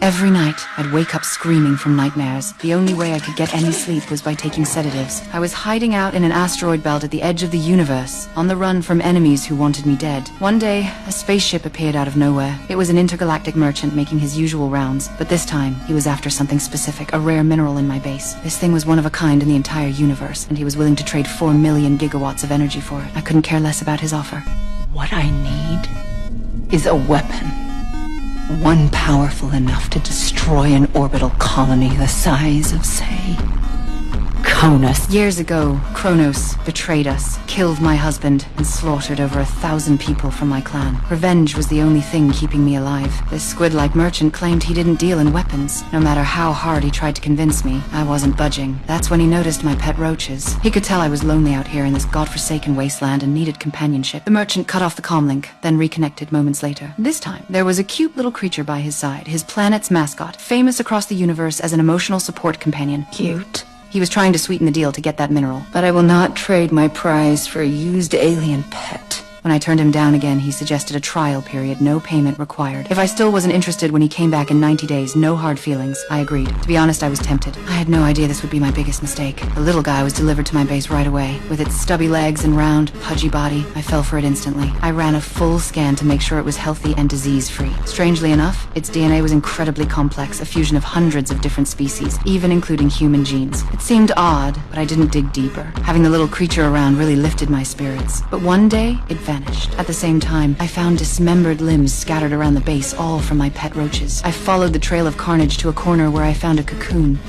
Every night, I'd wake up screaming from nightmares. The only way I could get any sleep was by taking sedatives. I was hiding out in an asteroid belt at the edge of the universe, on the run from enemies who wanted me dead. One day, a spaceship appeared out of nowhere. It was an intergalactic merchant making his usual rounds, but this time, he was after something specific, a rare mineral in my base. This thing was one of a kind in the entire universe, and he was willing to trade 4 million gigawatts of energy for it. I couldn't care less about his offer. What I need is a weapon. One powerful enough to destroy an orbital colony the size of, say, Kronos. Years ago, Kronos betrayed us, killed my husband, and slaughtered over 1,000 people from my clan. Revenge was the only thing keeping me alive. This squid-like merchant claimed he didn't deal in weapons. No matter how hard he tried to convince me, I wasn't budging. That's when he noticed my pet roaches. He could tell I was lonely out here in this godforsaken wasteland and needed companionship. The merchant cut off the comlink, then reconnected moments later. This time, there was a cute little creature by his side, his planet's mascot, famous across the universe as an emotional support companion. Cute. He was trying to sweeten the deal to get that mineral. But I will not trade my prize for a used alien pet. When I turned him down again, he suggested a trial period, no payment required. If I still wasn't interested when he came back in 90 days, no hard feelings, I agreed. To be honest, I was tempted. I had no idea this would be my biggest mistake. The little guy was delivered to my base right away. With its stubby legs and round, pudgy body, I fell for it instantly. I ran a full scan to make sure it was healthy and disease-free. Strangely enough, its DNA was incredibly complex, a fusion of hundreds of different species, even including human genes. It seemed odd, but I didn't dig deeper. Having the little creature around really lifted my spirits. But one day, it vanished. At the same time, I found dismembered limbs scattered around the base, all from my pet roaches. I followed the trail of carnage to a corner where I found a cocoon.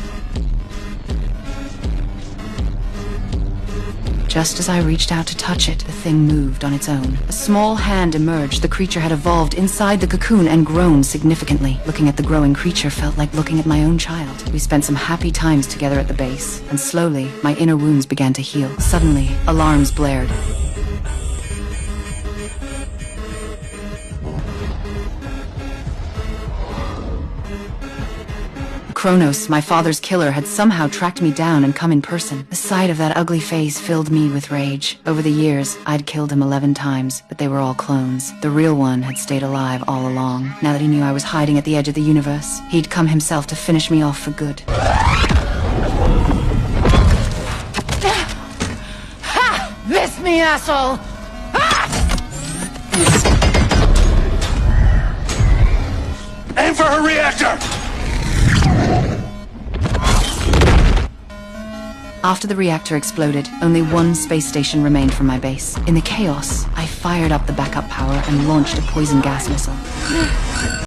Just as I reached out to touch it, the thing moved on its own. A small hand emerged. The creature had evolved inside the cocoon and grown significantly. Looking at the growing creature felt like looking at my own child. We spent some happy times together at the base, and slowly, my inner wounds began to heal. Suddenly, alarms blared. Kronos, my father's killer, had somehow tracked me down and come in person. The sight of that ugly face filled me with rage. Over the years, I'd killed him 11 times, but they were all clones. The real one had stayed alive all along. Now that he knew I was hiding at the edge of the universe, he'd come himself to finish me off for good. Ha! Miss me, asshole! Aim for her reactor! After the reactor exploded, only one space station remained from my base. In the chaos, I fired up the backup power and launched a poison gas missile.